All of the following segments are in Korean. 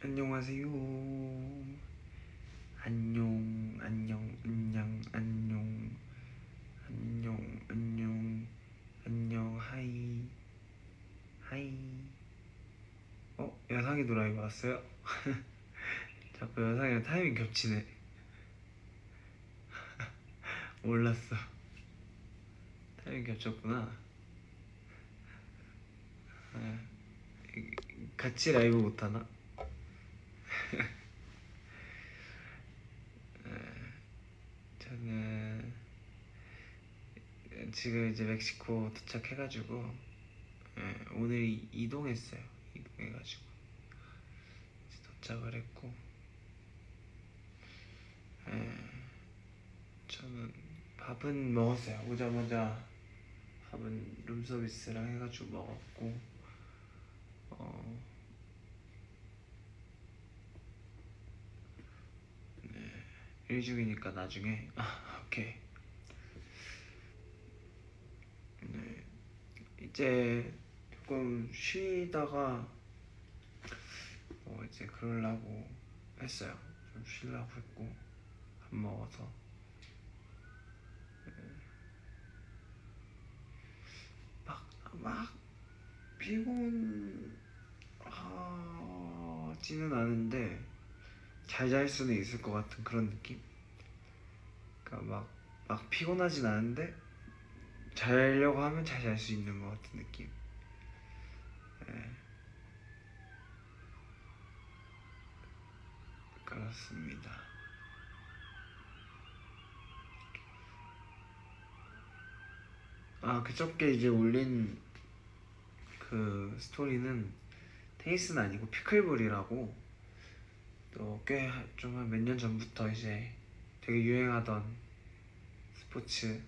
안녕하세요. 안녕, 안녕, 안녕, 안녕, 안녕, 안녕, 안녕, 하이, 하이. 여상이 드라이브 왔어요? 자꾸 여상이랑 타이밍 겹치네. 몰랐어. 타이밍 겹쳤구나. 아, 같이 라이브 못하나? 저는 지금 이제 멕시코 도착해가지고 오늘 이동했어요. 이동해가지고 이제 도착을 했고 저는 밥은 먹었어요. 오자마자 밥은 룸서비스랑 해가지고 먹었고 일 중이니까 나중에 오케이. 네, 이제 조금 쉬다가 이제 그러려고 했어요. 좀 쉬려고 했고 밥 먹어서 막 피곤하지는 않은데 잘 잘 수는 있을 것 같은 그런 느낌? 그러니까 막 피곤하진 않은데 자려고 하면 잘 잘 수 있는 것 같은 느낌. 네, 그렇습니다. 그저께 이제 올린 그 스토리는 테니스는 아니고 피클볼이라고 또 꽤 좀 한 몇 년 전부터 이제 되게 유행하던 스포츠.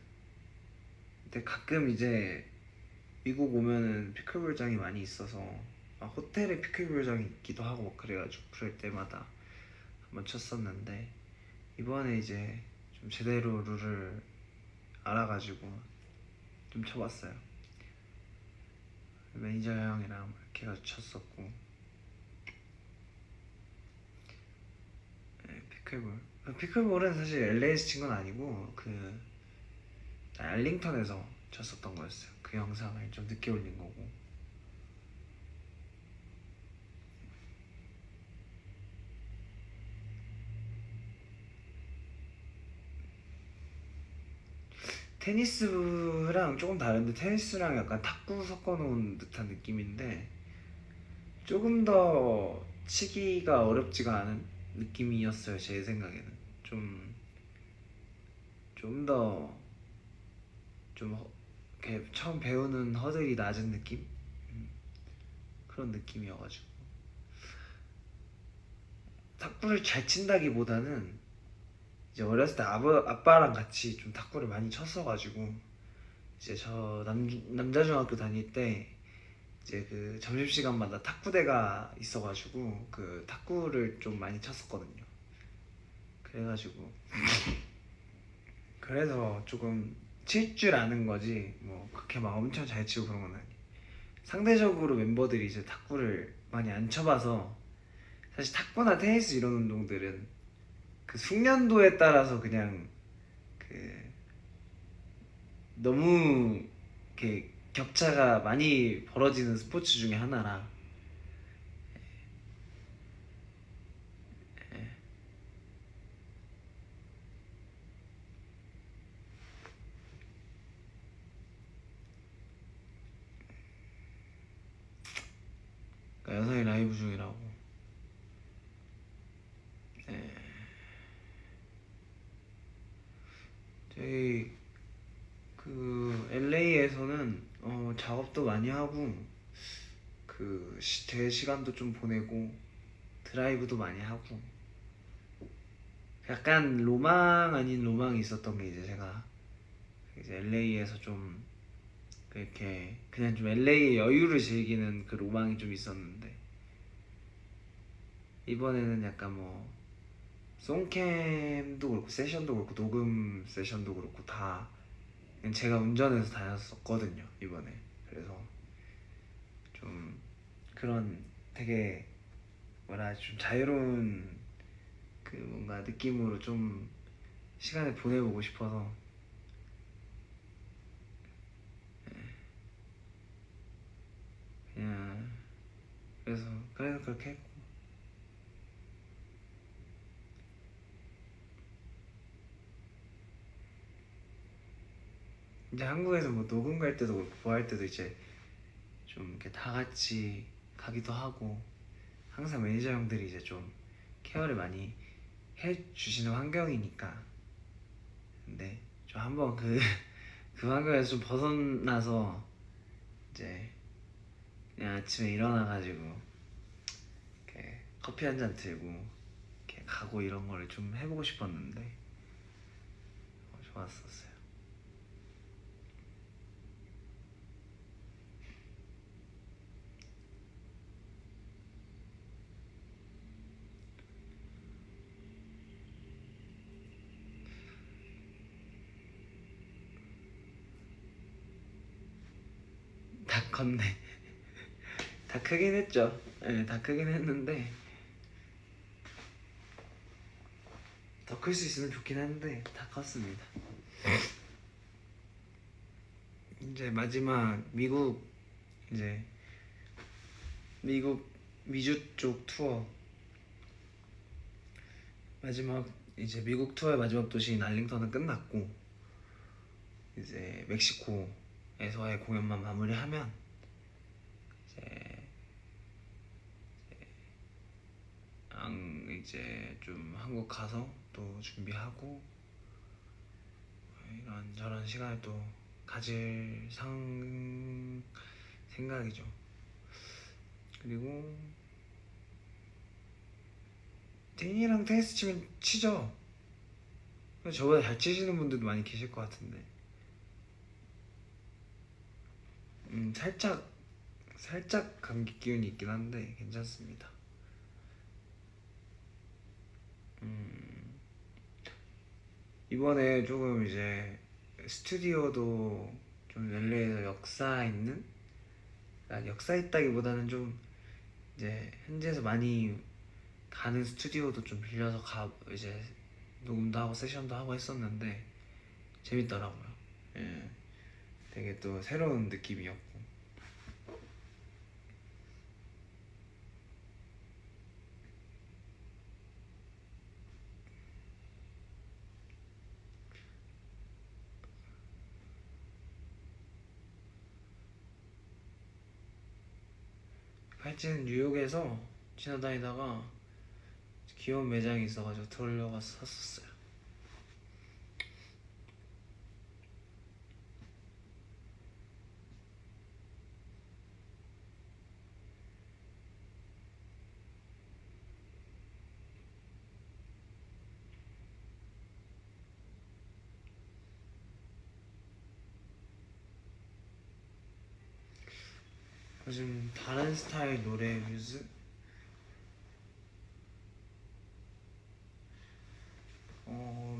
근데 가끔 이제 미국 오면은 피클볼장이 많이 있어서 호텔에 피클볼장이 있기도 하고 막 그래가지고 그럴 때마다 한번 쳤었는데 이번에 이제 좀 제대로 룰을 알아가지고 좀 쳐봤어요. 매니저 형이랑 이렇게 해가지고 쳤었고 피클볼. 피클볼은 사실 LA에서 친 건 아니고 그 알링턴에서 쳤었던 거였어요. 그 영상을 좀 늦게 올린 거고. 테니스랑 조금 다른데 테니스랑 약간 탁구 섞어놓은 듯한 느낌인데 조금 더 치기가 어렵지가 않은 느낌이었어요. 제 생각에는 좀 더 좀 이렇게 처음 배우는 허들이 낮은 느낌? 그런 느낌이어가지고 탁구를 잘 친다기보다는 이제 어렸을 때 아빠랑 같이 좀 탁구를 많이 쳤어가지고 이제 저 남자 중학교 다닐 때 이제 그 점심시간마다 탁구대가 있어가지고 그 탁구를 좀 많이 쳤었거든요. 그래가지고 그래서 조금 칠 줄 아는 거지 뭐 그렇게 막 엄청 잘 치고 그런 건 아니에요. 상대적으로 멤버들이 이제 탁구를 많이 안 쳐봐서 사실 탁구나 테니스 이런 운동들은 그 숙련도에 따라서 그냥 그 너무 이렇게 격차가 많이 벌어지는 스포츠 중에 하나라. 그러니까 여성이 라이브 중이라고. 네. 저희 그 LA에서는 작업도 많이 하고 그 제 시간도 좀 보내고 드라이브도 많이 하고 약간 로망 아닌 로망이 있었던 게 이제 제가 이제 LA에서 좀 그렇게 그냥 좀 LA의 여유를 즐기는 그 로망이 좀 있었는데 이번에는 약간 뭐 송캠도 그렇고 세션도 그렇고 녹음 세션도 그렇고 다 그냥 제가 운전해서 다녔었거든요 이번에. 그래서 좀 그런 되게 뭐라 좀 자유로운 그 뭔가 느낌으로 좀 시간을 보내보고 싶어서 그냥 그래서 그렇게 했고. 이제 한국에서 뭐 녹음 갈 때도 그렇고 뭐 할 때도 이제 좀 이렇게 다 같이 가기도 하고 항상 매니저 형들이 이제 좀 케어를 많이 해주시는 환경이니까. 근데 좀 한번 그 환경에서 좀 벗어나서 이제 그냥 아침에 일어나가지고 이렇게 커피 한 잔 들고 이렇게 가고 이런 거를 좀 해보고 싶었는데 좋았었어요. 다 컸네. 다 크긴 했죠. 네, 다 크긴 했는데 더 클 수 있으면 좋긴 한데 다 컸습니다. 이제 마지막 이제 미국 미주 쪽 투어 마지막 이제 미국 투어의 마지막 도시인 알링턴은 끝났고 이제 멕시코에서의 공연만 마무리하면 이제 이제 좀 한국 가서 또 준비하고 이런 저런 시간을 또 가질 생각이죠. 그리고 데니랑 테니스 치면 치죠. 저보다 잘 치시는 분들도 많이 계실 것 같은데 살짝 감기 기운이 있긴 한데 괜찮습니다. 이번에 조금 이제 스튜디오도 좀 LA에서 역사 있는, 역사 있다기보다는 좀 이제 현지에서 많이 가는 스튜디오도 좀 빌려서 이제 녹음도 하고 세션도 하고 했었는데 재밌더라고요. 예, 되게 또 새로운 느낌이었고. 팔찌는 뉴욕에서 지나다니다가 귀여운 매장이 있어가지고 들어가서 샀었어요. 요즘 다른 스타일 노래 뮤즈?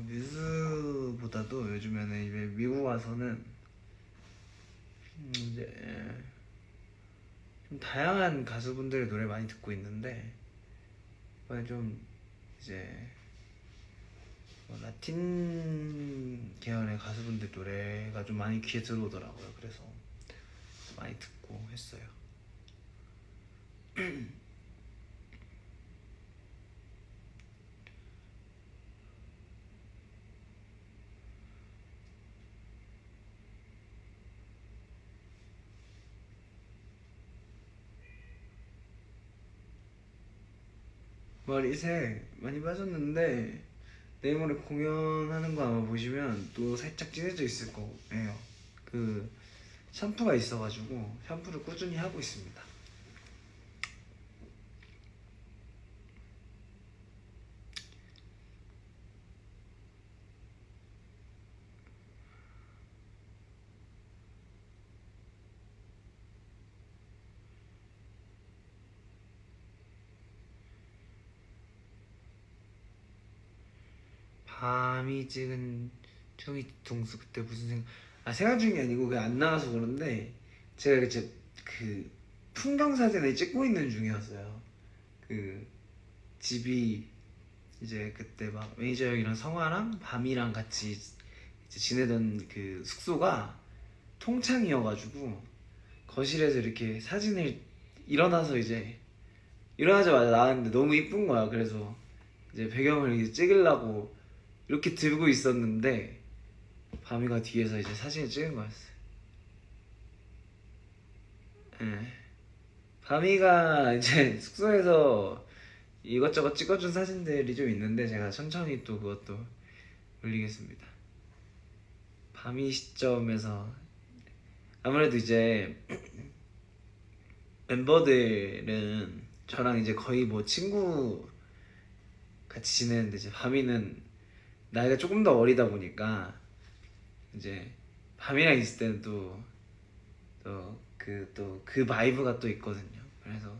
뮤즈보다도 요즘에는 이제 미국 와서는 이제 좀 다양한 가수분들의 노래 많이 듣고 있는데 이번에 좀 이제 라틴 계열의 가수분들 노래가 좀 많이 귀에 들어오더라고요. 그래서 많이 듣고 했어요. 머리색 많이 빠졌는데 내일 모레 공연하는 거 아마 보시면 또 살짝 진해져 있을 거예요. 그 샴푸가 있어가지고 샴푸를 꾸준히 하고 있습니다. 밤이 찍은 종이 뒤통수 그때 무슨 생각 중이 아니고 그게 안 나와서 그런데 제가 이제 그 풍경 사진을 찍고 있는 중이었어요. 그 집이 이제 그때 막 매니저 형이랑 성화랑 밤이랑 같이 이제 지내던 그 숙소가 통창이어가지고 거실에서 이렇게 사진을 일어나서 이제 일어나자마자 나왔는데 너무 이쁜 거야. 그래서 이제 배경을 이렇게 찍으려고 이렇게 들고 있었는데 밤이가 뒤에서 이제 사진을 찍은 거였어요. 예. 밤이가 이제 숙소에서 이것저것 찍어준 사진들이 좀 있는데 제가 천천히 또 그것도 올리겠습니다. 밤이 시점에서 아무래도 이제 멤버들은 저랑 이제 거의 뭐 친구 같이 지내는데 이제 밤이는 나이가 조금 더 어리다 보니까 이제 밤이랑 있을 때는 또 그 바이브가 또 있거든요. 그래서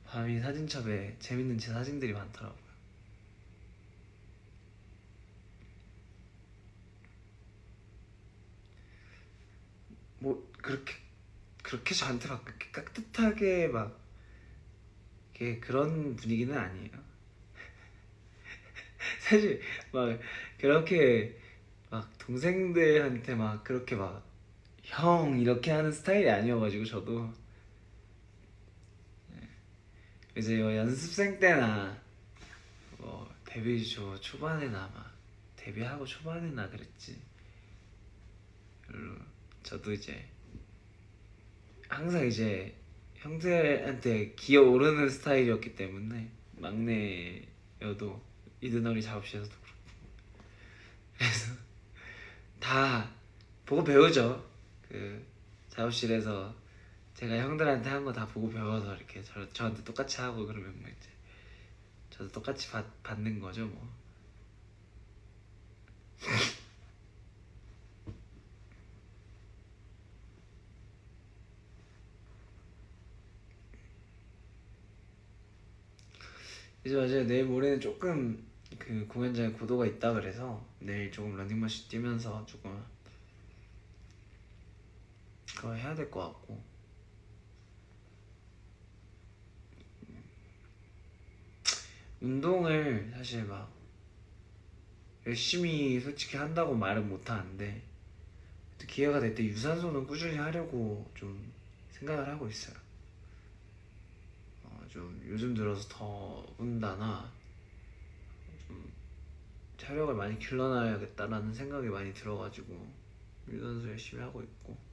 밤이 사진첩에 재밌는 제 사진들이 많더라고요. 뭐 그렇게 저한테 막 그렇게 깍듯하게 막 이렇게 그런 분위기는 아니에요. 사실 막 그렇게 막 동생들한테 막 그렇게 막 형 이렇게 하는 스타일이 아니어가지고 저도 이제 뭐 연습생 때나 뭐 데뷔 초반에나 막 데뷔하고 초반에나 그랬지. 별로 저도 이제 항상 이제 형들한테 기어오르는 스타일이었기 때문에 막내여도 이든어리 작업실에서도 그렇고 그래서 다 보고 배우죠. 그 작업실에서 제가 형들한테 한 거 다 보고 배워서 이렇게 저한테 똑같이 하고 그러면 뭐 이제 저도 똑같이 받는 거죠 뭐. 이제 맞아요. 내일 모레는 조금 그 공연장에 고도가 있다 그래서 내일 조금 러닝머신 뛰면서 조금 그거 해야 될 것 같고. 운동을 사실 막 열심히 솔직히 한다고 말은 못 하는데 기회가 될 때 유산소는 꾸준히 하려고 좀 생각을 하고 있어요. 좀 요즘 들어서 더군다나 좀 체력을 많이 길러놔야겠다라는 생각이 많이 들어가지고 유산소 열심히 하고 있고.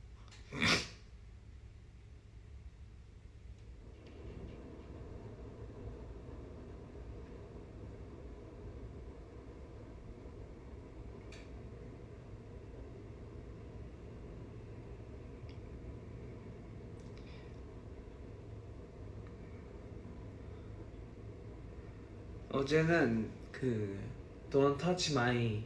어제는 그 Don't Touch My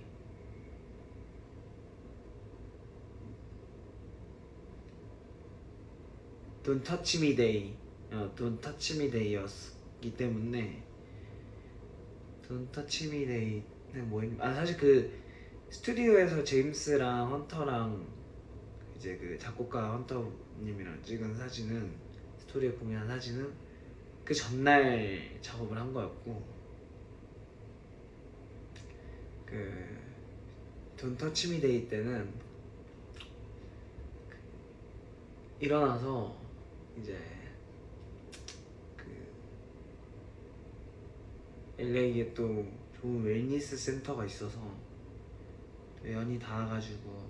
Don't Touch Me Day Don't Touch Me Day였기 때문에 Don't Touch Me Day는 뭐였냐 사실 그 스튜디오에서 제임스랑 헌터랑 이제 그 작곡가 헌터님이랑 찍은 사진은 스토리에 공개한 사진은 그 전날 작업을 한 거였고 그 Don't Touch Me Day 때는 일어나서 이제 그 LA에 또 좋은 웰니스 센터가 있어서 연이 닿아가지고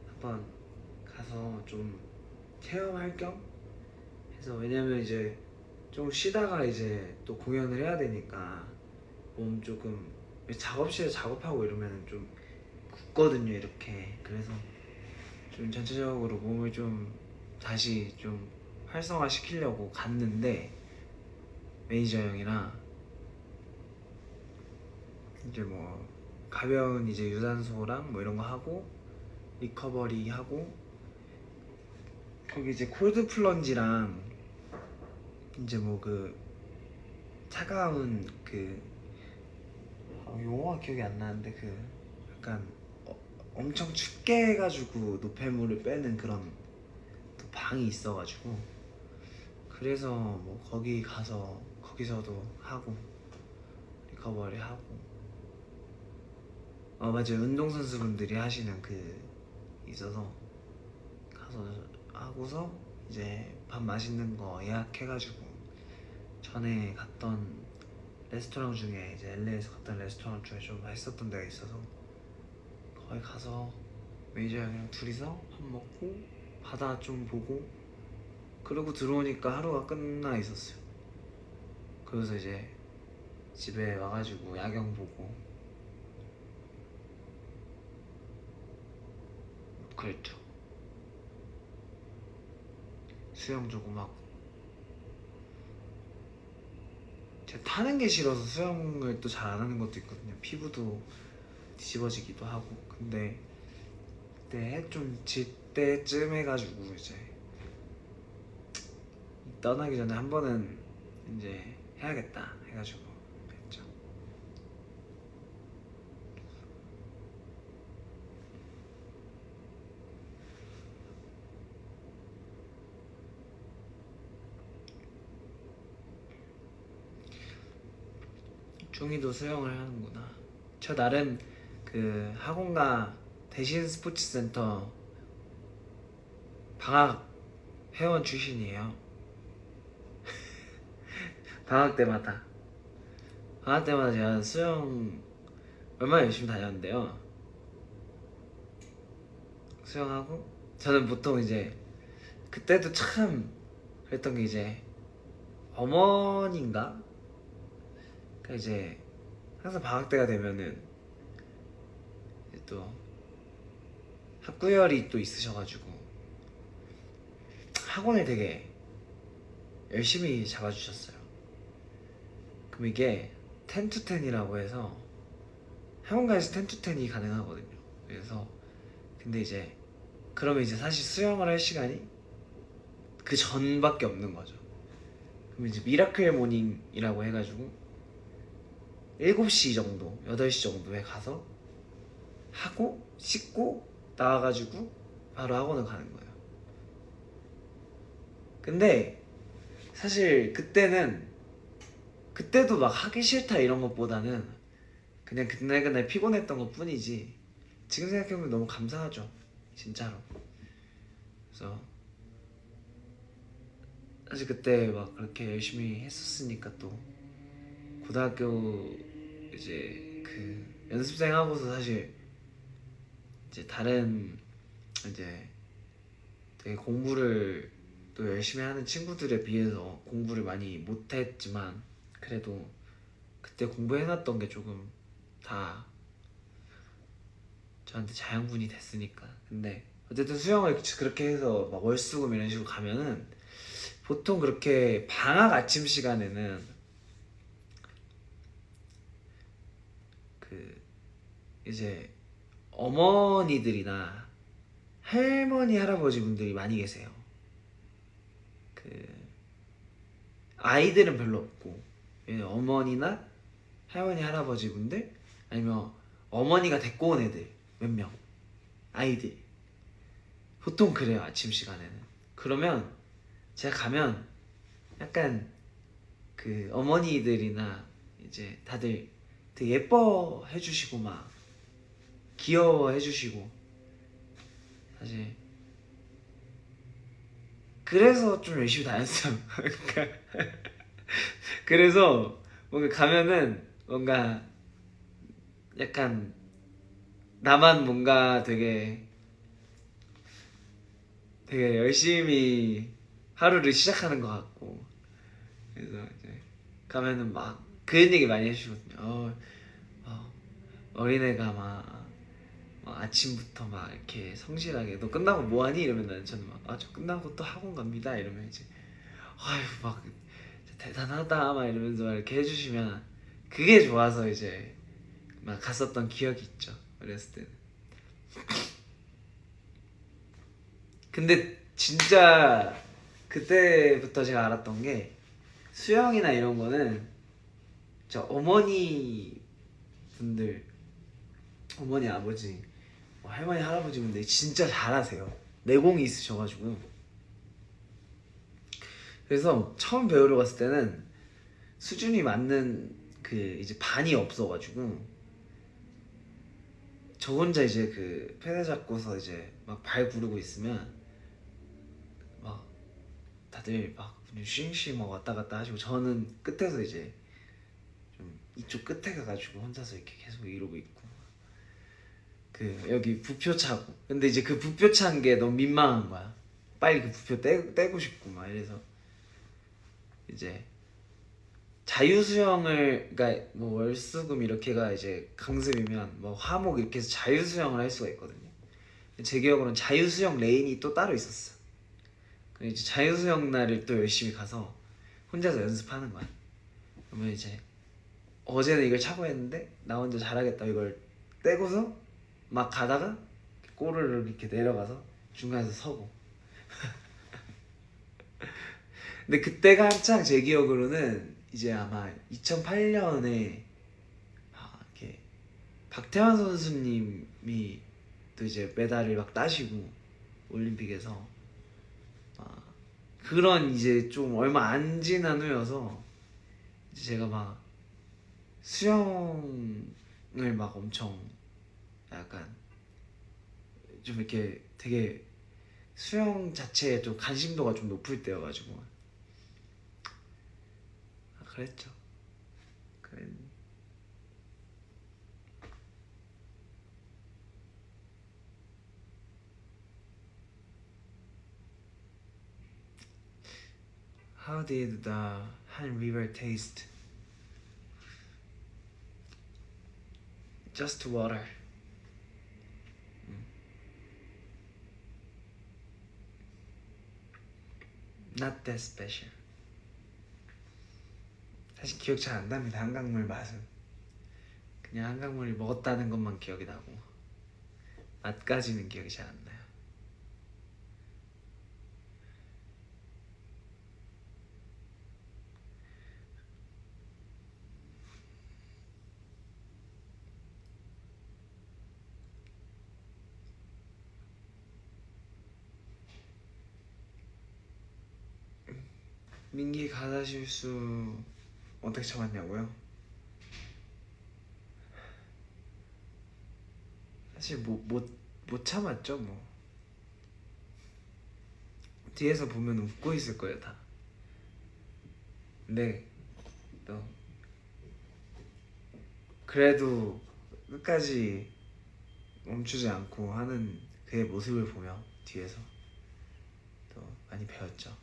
한번 가서 좀 체험할 겸 해서 왜냐면 이제 좀 쉬다가 이제 또 공연을 해야 되니까 몸 조금 작업실에 작업하고 이러면 좀 굳거든요 이렇게. 그래서 좀 전체적으로 몸을 좀 다시 좀 활성화 시키려고 갔는데 매니저 형이랑 이제 뭐 가벼운 이제 유산소랑 뭐 이런 거 하고 리커버리 하고 거기 이제 콜드 플런지랑 이제 뭐 그 차가운 그 용어가 기억이 안 나는데 그 약간 엄청 춥게 해가지고 노폐물을 빼는 그런 또 방이 있어가지고 그래서 뭐 거기 가서 거기서도 하고 리커버리 하고 맞아요. 운동선수분들이 하시는 그 있어서 가서 하고서 이제 밥 맛있는 거 예약해가지고 전에 갔던 레스토랑 중에 이제 LA에서 갔던 레스토랑 중에 좀 맛있었던 데가 있어서 거기 가서 매니저 형이랑 둘이서 밥 먹고 바다 좀 보고 그러고 들어오니까 하루가 끝나 있었어요. 그래서 이제 집에 와가지고 야경 보고 그랬죠. 수영 조금 하고 제가 타는 게 싫어서 수영을 또 잘 안 하는 것도 있거든요. 피부도 뒤집어지기도 하고. 근데 그때 해 좀 질 때쯤 해가지고 이제 떠나기 전에 한 번은 이제 해야겠다 해가지고 했죠. 중이도 수영을 하는구나. 저 나름 그 학원가 대신 스포츠센터 방학 회원 출신이에요. 방학 때마다 제가 수영 얼마나 열심히 다녔는데요. 수영하고 저는 보통 이제 그때도 참 그랬던 게 이제 어머니인가? 그러니까 이제 항상 방학 때가 되면은 이제 또 학구열이 또 있으셔가지고 학원을 되게 열심히 잡아주셨어요. 그럼 이게 10to10이라고 해서 학원가에서 10to10이 가능하거든요. 그래서 근데 이제 그러면 이제 사실 수영을 할 시간이 그 전밖에 없는 거죠. 그럼 이제 미라클 모닝이라고 해가지고 7시 정도, 8시 정도에 가서 하고 씻고 나와가지고 바로 학원을 가는 거예요. 근데 사실 그때도 막 하기 싫다 이런 것보다는 그냥 그날 피곤했던 것 뿐이지 지금 생각해보면 너무 감사하죠. 진짜로. 그래서 사실 그때 막 그렇게 열심히 했었으니까 또 고등학교 이제 그 연습생 하고서 사실 이제 다른 이제 되게 공부를 또 열심히 하는 친구들에 비해서 공부를 많이 못했지만 그래도 그때 공부해놨던 게 조금 다 저한테 자양분이 됐으니까. 근데 어쨌든 수영을 그렇게 해서 막 월수금 이런 식으로 가면은 보통 그렇게 방학 아침 시간에는 그 이제 어머니들이나 할머니 할아버지 분들이 많이 계세요. 그 아이들은 별로 없고 어머니나 할머니 할아버지 분들 아니면 어머니가 데리고 온 애들 몇 명 아이들 보통 그래요. 아침 시간에는. 그러면 제가 가면 약간 그 어머니들이나 이제 다들 되게 예뻐해 주시고 막 귀여워해 주시고 사실 그래서 좀 열심히 다녔어요. 그러니까 그래서 뭔가 가면은 뭔가 약간 나만 뭔가 되게 열심히 하루를 시작하는 것 같고 그래서 이제 가면은 막 그런 얘기 많이 해주시거든요. 어린애가 막 아침부터 막 이렇게 성실하게 너 끝나고 뭐하니? 이러면 저는 막 저 끝나고 또 학원 갑니다 이러면 이제 아유 막 대단하다 막 이러면서 막 이렇게 해주시면 그게 좋아서 이제 막 갔었던 기억이 있죠. 어렸을 때는. 근데 진짜 그때부터 제가 알았던 게 수영이나 이런 거는 저 어머니 분들 어머니 아버지 할머니 할아버지 분들이 진짜 잘하세요. 내공이 있으셔가지고 그래서 처음 배우러 갔을 때는 수준이 맞는 그 이제 반이 없어가지고 저 혼자 이제 그 페달 잡고서 이제 막 발 구르고 있으면 막 다들 막 쉬잉쉬잉 막 왔다 갔다 하시고 저는 끝에서 이제 좀 이쪽 끝에 가가지고 혼자서 이렇게 계속 이러고 있고 그 여기 부표 차고 근데 이제 그 부표 찬 게 너무 민망한 거야. 빨리 그 부표 떼고 싶고 막 이래서 이제 자유수영을 그러니까 뭐 월수금 이렇게가 이제 강습이면 뭐 화목 이렇게 해서 자유수영을 할 수가 있거든요. 제 기억으로는 자유수영 레인이 또 따로 있었어. 그럼 이제 자유수영 날을 또 열심히 가서 혼자서 연습하는 거야. 그러면 이제 어제는 이걸 차고 했는데 나 혼자 잘하겠다 이걸 떼고서 막 가다가 꼬르르 이렇게 내려가서 중간에서 서고 근데 그때가 한창 제 기억으로는 이제 아마 2008년에 이렇게 박태환 선수님이 또 이제 메달을 막 따시고 올림픽에서 그런 이제 좀 얼마 안 지난 후여서 이제 제가 막 수영을 막 엄청 약간 좀 이렇게 되게 수영 자체에 좀 관심도가 좀 높을 때여가지고 그랬죠. 그랬... How did the Han River taste? Just water. Not that special. 사실 기억 잘 안 납니다. 한강물 맛은 그냥 한강물을 먹었다는 것만 기억이 나고 맛까지는 기억이 잘 안 나요. 민기 가사 실수 어떻게 참았냐고요? 사실 못 참았죠 뭐. 뒤에서 보면 웃고 있을 거예요 다. 근데 또 그래도 끝까지 멈추지 않고 하는 그의 모습을 보며 뒤에서 또 많이 배웠죠.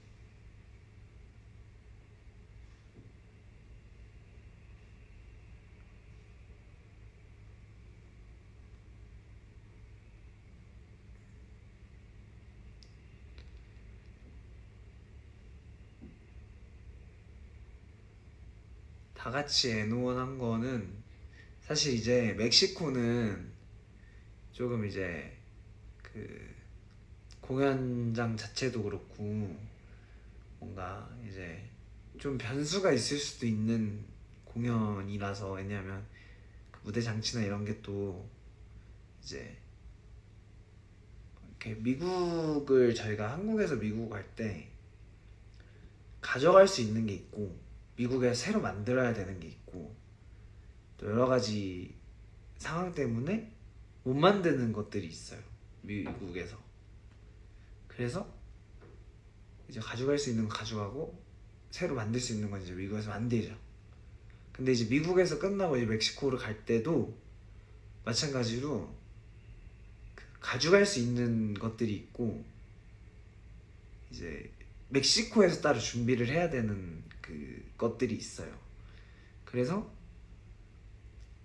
다 같이 애노원한 거는 사실 이제 멕시코는 조금 이제 그 공연장 자체도 그렇고 뭔가 이제 좀 변수가 있을 수도 있는 공연이라서 왜냐하면 그 무대 장치나 이런 게 또 이제 이렇게 미국을 저희가 한국에서 미국 갈 때 가져갈 수 있는 게 있고 미국에 새로 만들어야 되는 게 있고 또 여러 가지 상황 때문에 못 만드는 것들이 있어요 미국에서. 그래서 이제 가져갈 수 있는 거 가져가고 새로 만들 수 있는 건 이제 미국에서 만들죠. 근데 이제 미국에서 끝나고 이제 멕시코를 갈 때도 마찬가지로 그 가져갈 수 있는 것들이 있고 이제 멕시코에서 따로 준비를 해야 되는 그 것들이 있어요. 그래서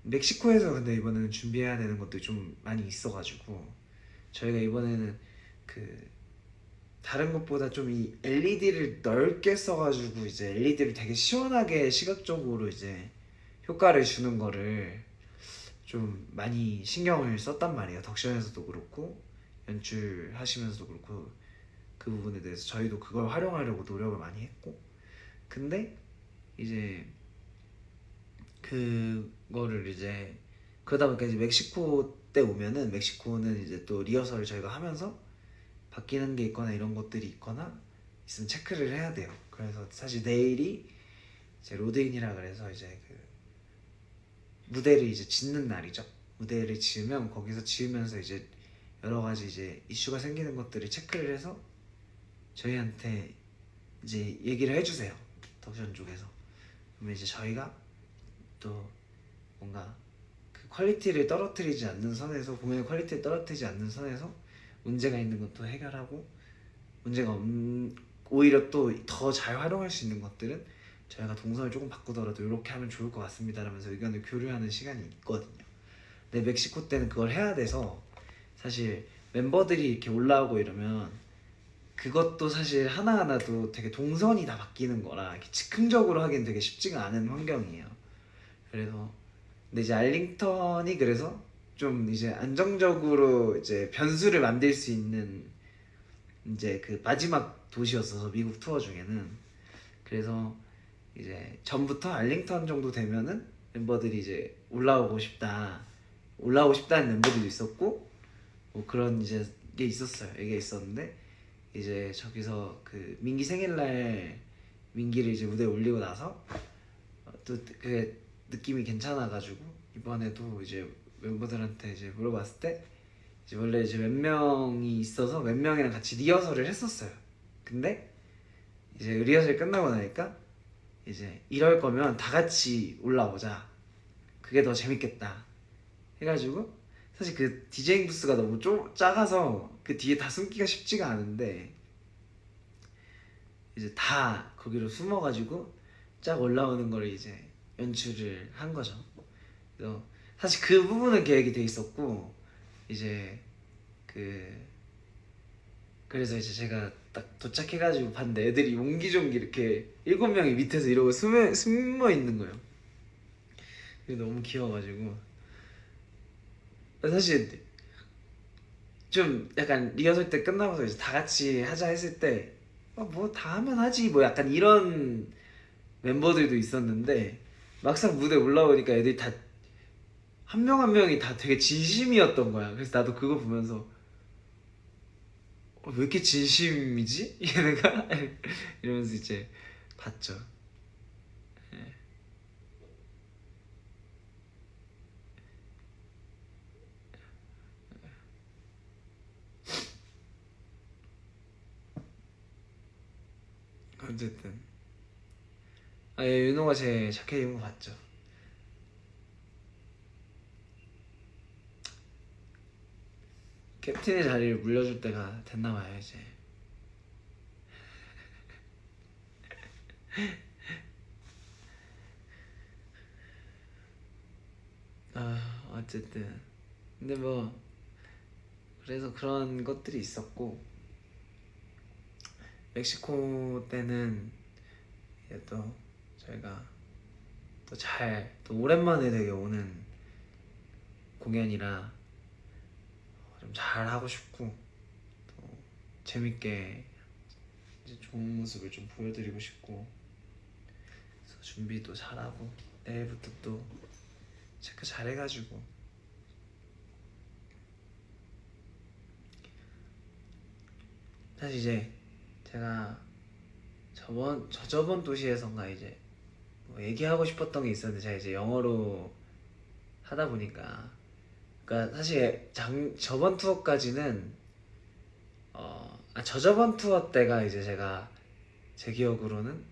멕시코에서 근데 이번에는 준비해야 되는 것들이 좀 많이 있어가지고 저희가 이번에는 그 다른 것보다 좀 이 LED를 넓게 써가지고 이제 LED를 되게 시원하게 시각적으로 이제 효과를 주는 거를 좀 많이 신경을 썼단 말이에요. 덕션에서도 그렇고 연출하시면서도 그렇고 그 부분에 대해서 저희도 그걸 활용하려고 노력을 많이 했고 근데 이제 그거를 이제 그러다 보니까 이제 멕시코 때 오면은 멕시코는 이제 또 리허설을 저희가 하면서 바뀌는 게 있거나 이런 것들이 있거나 있으면 체크를 해야 돼요. 그래서 사실 내일이 이제 로드인이라 그래서 이제 그 무대를 이제 짓는 날이죠. 무대를 지으면 거기서 지으면서 이제 여러 가지 이제 이슈가 생기는 것들을 체크를 해서 저희한테 이제 얘기를 해주세요. 덕션 쪽에서. 그러면 이제 저희가 또 뭔가 그 퀄리티를 떨어뜨리지 않는 선에서, 공연의 퀄리티를 떨어뜨리지 않는 선에서 문제가 있는 것도 해결하고, 문제가 오히려 또 더 잘 활용할 수 있는 것들은 저희가 동선을 조금 바꾸더라도 이렇게 하면 좋을 것 같습니다 라면서 의견을 교류하는 시간이 있거든요. 근데 멕시코 때는 그걸 해야 돼서 사실 멤버들이 이렇게 올라오고 이러면 그것도 사실 하나하나도 되게 동선이 다 바뀌는 거라 이렇게 즉흥적으로 하기엔 되게 쉽지가 않은 환경이에요. 그래서 근데 이제 알링턴이 그래서 좀 이제 안정적으로 이제 변수를 만들 수 있는 이제 그 마지막 도시였어서 미국 투어 중에는. 그래서 이제 전부터 알링턴 정도 되면은 멤버들이 이제 올라오고 싶다는 멤버들도 있었고, 뭐 그런 이제 게 있었어요. 이게 있었는데 이제 저기서 그 민기 생일날 민기를 이제 무대에 올리고 나서 또 그게 느낌이 괜찮아가지고 이번에도 이제 멤버들한테 이제 물어봤을 때 이제 원래 이제 몇 명이 있어서 몇 명이랑 같이 리허설을 했었어요. 근데 이제 리허설 끝나고 나니까 이제 이럴 거면 다 같이 올라오자, 그게 더 재밌겠다 해가지고, 사실 그 디제잉 부스가 너무 작아서 그 뒤에 다 숨기가 쉽지가 않은데 이제 다 거기로 숨어가지고 쫙 올라오는 걸 이제 연출을 한 거죠. 그래서 사실 그 부분은 계획이 돼 있었고, 이제 그래서 이제 제가 딱 도착해가지고 봤는데 애들이 옹기종기 이렇게 7명이 밑에서 이러고 숨어 있는 거예요. 그게 너무 귀여워가지고 사실 좀 약간 리허설 때 끝나고서 이제 다 같이 하자 했을 때 뭐 다 하면 하지 뭐 약간 이런 멤버들도 있었는데, 막상 무대 올라오니까 애들이 다 한 명 한 명이 다 되게 진심이었던 거야. 그래서 나도 그거 보면서 왜 이렇게 진심이지? 얘네가? 이러면서 이제 봤죠. 예. 어쨌든 예, 윤호가 제 자켓 입은 거 봤죠? 캡틴의 자리를 물려줄 때가 됐나 봐요 이제. 어쨌든 근데 뭐 그래서 그런 것들이 있었고, 멕시코 때는 이제 또 저희가 또 오랜만에 되게 오는 공연이라 좀 잘 하고 싶고 또 재밌게 이제 좋은 모습을 좀 보여드리고 싶고, 그래서 준비도 잘하고 내일부터 또 체크 잘해가지고 사실 이제 제가 저번 도시에선가 이제 뭐 얘기하고 싶었던 게 있었는데 제가 이제 영어로 하다 보니까, 그러니까 사실 저번 투어까지는 저저번 투어 때가 이제 제가 제 기억으로는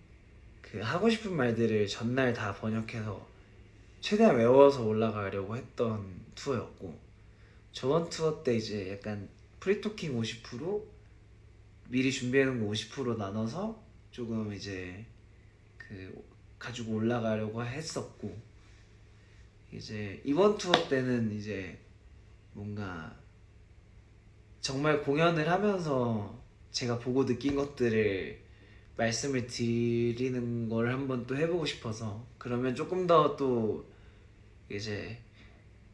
그 하고 싶은 말들을 전날 다 번역해서 최대한 외워서 올라가려고 했던 투어였고, 저번 투어 때 이제 약간 프리토킹 50% 미리 준비해놓은 거 50% 나눠서 조금 이제 그 가지고 올라가려고 했었고, 이제 이번 투어 때는 이제 뭔가 정말 공연을 하면서 제가 보고 느낀 것들을 말씀을 드리는 걸 한번 또 해보고 싶어서, 그러면 조금 더 또 이제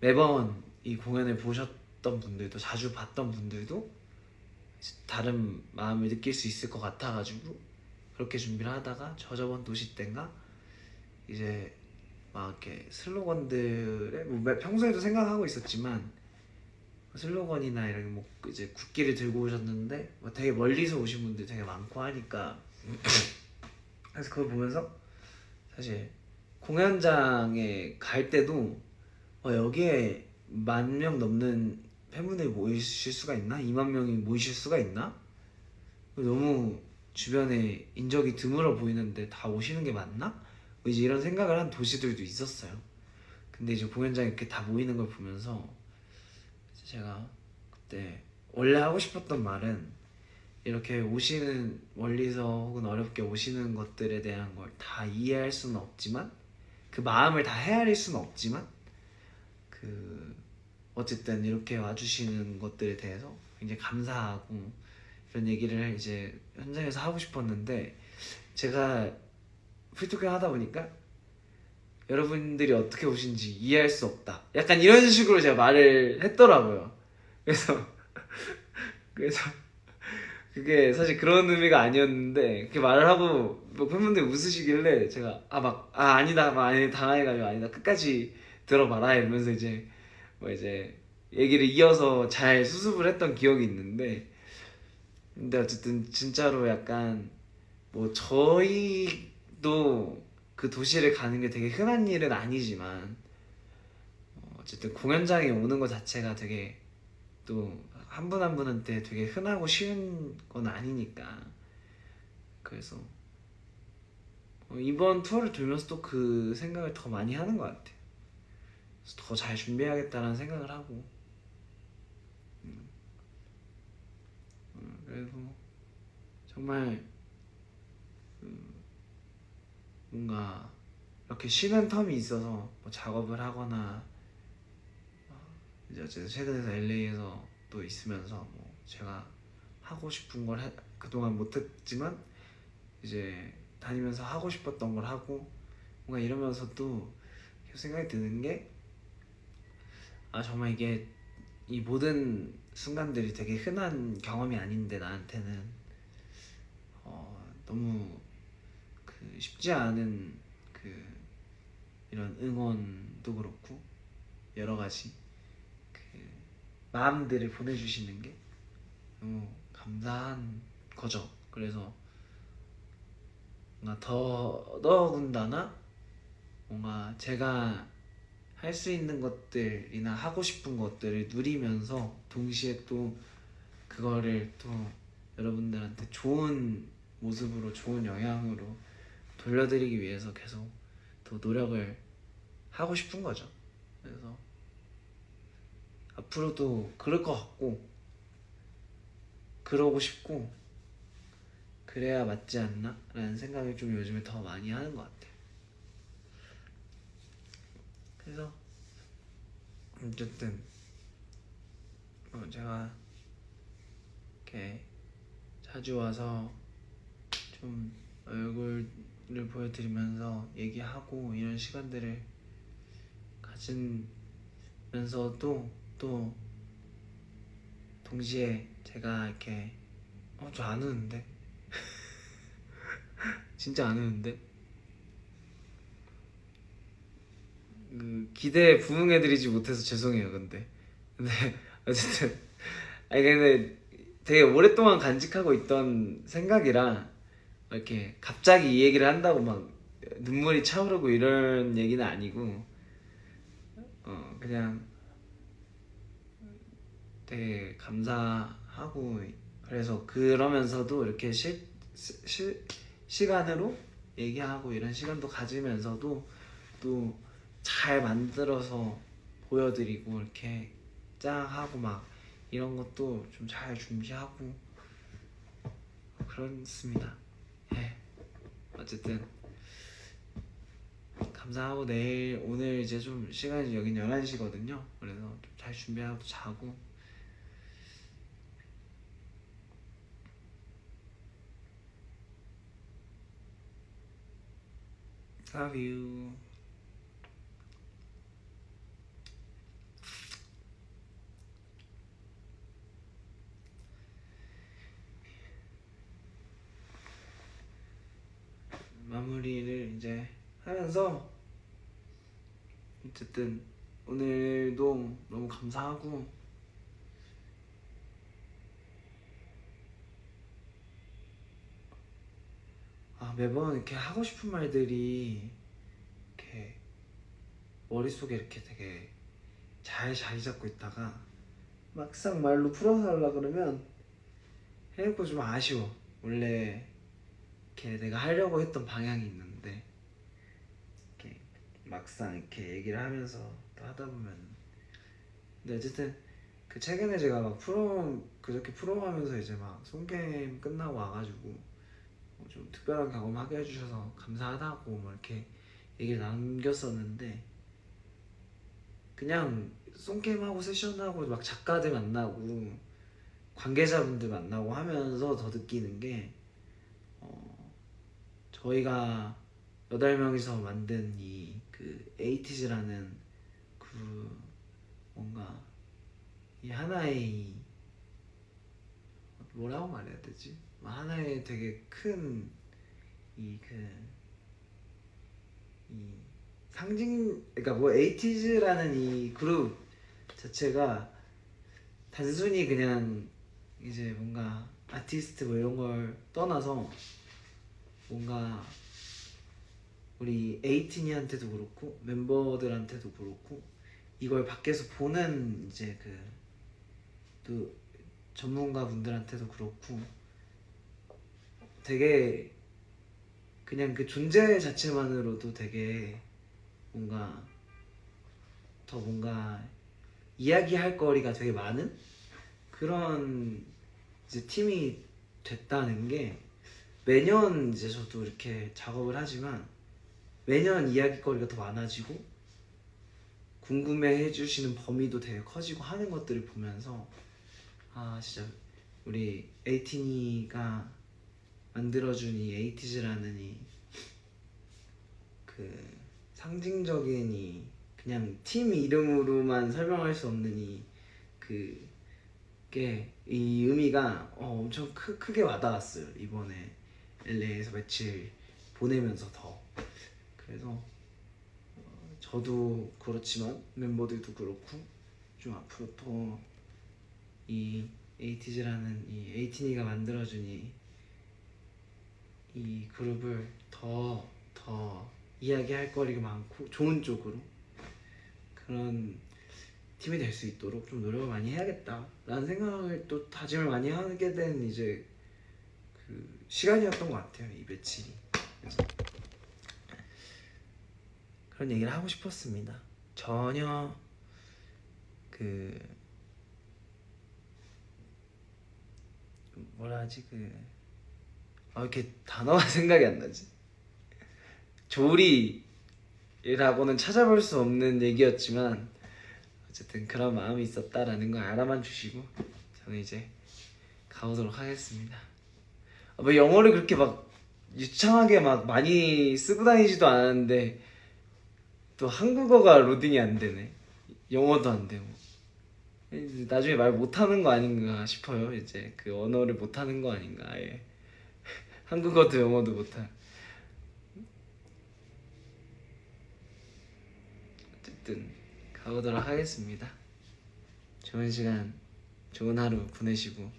매번 이 공연을 보셨던 분들도, 자주 봤던 분들도 다른 마음을 느낄 수 있을 것 같아가지고 그렇게 준비를 하다가 저번 도시 때인가 이제 막 이렇게 슬로건들에 뭐 평소에도 생각하고 있었지만 슬로건이나 이런 뭐 이제 국기를 들고 오셨는데 뭐 되게 멀리서 오신 분들 되게 많고 하니까 그래서 그걸 보면서 사실 공연장에 갈 때도 여기에 10,000명 넘는 팬분들이 모이실 수가 있나? 20,000명이 모이실 수가 있나? 너무 주변에 인적이 드물어 보이는데 다 오시는 게 맞나? 뭐 이제 이런 생각을 한 도시들도 있었어요. 근데 이제 공연장에 이렇게 다 모이는 걸 보면서 제가 그때 원래 하고 싶었던 말은 이렇게 오시는 멀리서 혹은 어렵게 오시는 것들에 대한 걸 다 이해할 수는 없지만 그 마음을 다 헤아릴 수는 없지만 그 어쨌든 이렇게 와주시는 것들에 대해서 굉장히 감사하고 이런 얘기를 이제 현장에서 하고 싶었는데 제가 프리토킹 하다 보니까 여러분들이 어떻게 오신지 이해할 수 없다 약간 이런 식으로 제가 말을 했더라고요. 그래서 그래서 그게 사실 그런 의미가 아니었는데 그렇게 말을 하고 뭐 팬분들이 웃으시길래 제가 아니다 막 아니 당황해가지고 아니다 끝까지 들어봐라 이러면서 이제 뭐 이제 얘기를 이어서 잘 수습을 했던 기억이 있는데 근데 어쨌든 진짜로 약간 뭐 저희도 그 도시를 가는 게 되게 흔한 일은 아니지만 어쨌든 공연장에 오는 것 자체가 되게 또 한 분 한 분한테 되게 흔하고 쉬운 건 아니니까 그래서 이번 투어를 돌면서 또 그 생각을 더 많이 하는 것 같아요. 그래서 더 잘 준비해야겠다는 생각을 하고 그래서 정말 뭔가 이렇게 쉬는 텀이 있어서 뭐 작업을 하거나 이제 어쨌든 최근에서 LA에서 또 있으면서 뭐 제가 하고 싶은 걸 그동안 못했지만 이제 다니면서 하고 싶었던 걸 하고 뭔가 이러면서도 계속 생각이 드는 게 정말 이게 이 모든 순간들이 되게 흔한 경험이 아닌데 나한테는 너무 그 쉽지 않은 그 이런 응원도 그렇고 여러 가지 그 마음들을 보내주시는 게 너무 감사한 거죠. 그래서 뭔가 더더군다나 뭔가 제가 할 수 있는 것들이나 하고 싶은 것들을 누리면서 동시에 또 그거를 또 여러분들한테 좋은 모습으로 좋은 영향으로 돌려드리기 위해서 계속 더 노력을 하고 싶은 거죠. 그래서 앞으로도 그럴 것 같고 그러고 싶고 그래야 맞지 않나? 라는 생각을 좀 요즘에 더 많이 하는 것 같아요. 그래서 어쨌든 제가 이렇게 자주 와서 좀 얼굴을 보여드리면서 얘기하고 이런 시간들을 가지면서도 또 동시에 제가 이렇게 저 안 우는데 진짜 안 우는데 그 기대에 부응해드리지 못해서 죄송해요. 근데 어쨌든 근데 되게 오랫동안 간직하고 있던 생각이라 이렇게 갑자기 이 얘기를 한다고 막 눈물이 차오르고 이런 얘기는 아니고 그냥 되게 감사하고 그래서 그러면서도 이렇게 시간으로 얘기하고 이런 시간도 가지면서도 또 잘 만들어서 보여드리고 이렇게 짱 하고 막 이런 것도 좀 잘 준비하고 그렇습니다. 예. 어쨌든 감사하고 오늘 이제 좀 시간이 여긴 11시거든요. 그래서 좀 잘 준비하고 자고 Love you. 마무리를 이제 하면서 어쨌든 오늘도 너무 감사하고 매번 이렇게 하고 싶은 말들이 이렇게 머릿속에 이렇게 되게 잘 자리 잡고 있다가 막상 말로 풀어서 하려고 그러면 해놓고 좀 아쉬워. 원래 이렇게 내가 하려고 했던 방향이 있는데 이렇게 막상 이렇게 얘기를 하면서 또 하다 보면, 근데 어쨌든 그 최근에 제가 막 그렇게 프로하면서 이제 막 송게임 끝나고 와가지고 좀 특별한 경험하게 해주셔서 감사하다고 뭐 이렇게 얘기를 남겼었는데, 그냥 송게임하고 세션하고 막 작가들 만나고 관계자분들 만나고 하면서 더 느끼는 게, 저희가 8명이서 만든 이 그 에이티즈라는 그 뭔가 이 하나의 뭐라고 말해야 되지? 하나의 되게 큰 이 상징, 그러니까 뭐 에이티즈라는 이 그룹 자체가 단순히 그냥 이제 뭔가 아티스트 뭐 이런 걸 떠나서 뭔가 우리 에이티니한테도 그렇고 멤버들한테도 그렇고 이걸 밖에서 보는 이제 그 또 전문가 분들한테도 그렇고 되게 그냥 그 존재 자체만으로도 되게 뭔가 더 뭔가 이야기할 거리가 되게 많은 그런 이제 팀이 됐다는 게, 매년 이제 저도 이렇게 작업을 하지만 매년 이야기거리가 더 많아지고 궁금해 해주시는 범위도 되게 커지고 하는 것들을 보면서, 아 진짜 우리 에이티니가 만들어준 이 에이티즈라는 이 그 상징적인 이 그냥 팀 이름으로만 설명할 수 없는 이 그게 이 의미가 엄청 크게 와닿았어요. 이번에 LA에서 며칠 보내면서 더. 그래서 저도 그렇지만 멤버들도 그렇고 좀 앞으로 또 이 에이티즈라는 이 에이티니가 만들어준 이 그룹을 더 이야기할 거리가 많고 좋은 쪽으로 그런 팀이 될 수 있도록 좀 노력을 많이 해야겠다라는 생각을 또 다짐을 많이 하게 된 이제 그 시간이었던 것 같아요, 이 며칠이. 그래서 그런 얘기를 하고 싶었습니다. 전혀 그 뭐라 하지, 이렇게 단어가 생각이 안 나지. 조리라고는 찾아볼 수 없는 얘기였지만 어쨌든 그런 마음이 있었다라는 걸 알아만 주시고 저는 이제 가보도록 하겠습니다. 뭐 영어를 그렇게 막 유창하게 막 많이 쓰고 다니지도 않았는데 또 한국어가 로딩이 안 되네. 영어도 안 되고. 나중에 말 못하는 거 아닌가 싶어요. 이제 그 언어를 못하는 거 아닌가 아예. 한국어도 영어도 못하. 어쨌든 가보도록 하겠습니다. 좋은 시간, 좋은 하루 보내시고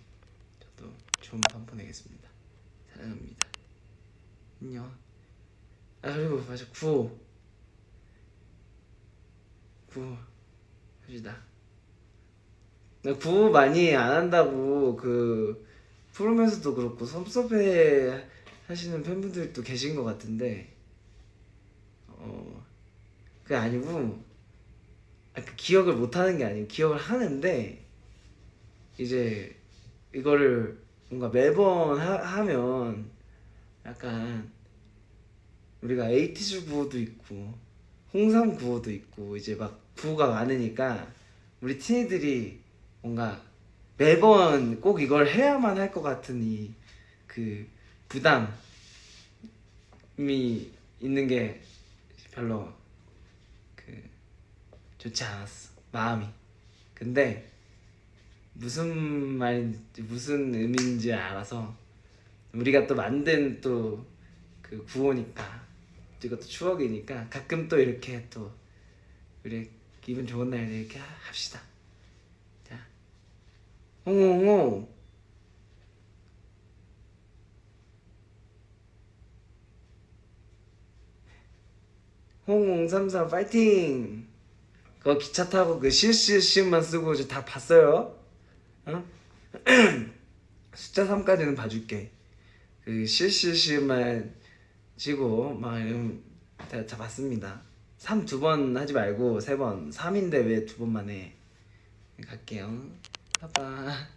저도 좋은 밤 보내겠습니다. 사랑합니다. 안녕. 그리고 맞아, 구호 합시다. 나 구호 많이 안 한다고 그 프로면서도 그렇고 섭섭해 하시는 팬분들도 계신 것 같은데, 그게 아니고, 그 기억을 못 하는 게 아니고 기억을 하는데 이제 이거를 뭔가 매번 하면 약간 우리가 에이티즈 구호도 있고 홍삼 구호도 있고 이제 막 구호가 많으니까 우리 티니들이 뭔가 매번 꼭 이걸 해야만 할 것 같은 이 그 부담이 있는 게 별로 그 좋지 않았어, 마음이. 근데 무슨 말인지 무슨 의미인지 알아서 우리가 또 만든 또 그 구호니까 이것도 추억이니까 가끔 또 이렇게 또 우리 기분 좋은 날 이렇게 합시다. 자, 홍홍홍. 홍034 파이팅. 그거 기차 타고 그 시읒시읒만 쓰고 이제 다 봤어요. 어? 숫자 3까지는 봐줄게. 그 시읒시읒만 치고 막 이러면 다 봤습니다. 3 2번 하지 말고 3번. 3인데 왜 2번만 해. 갈게요. 봐봐.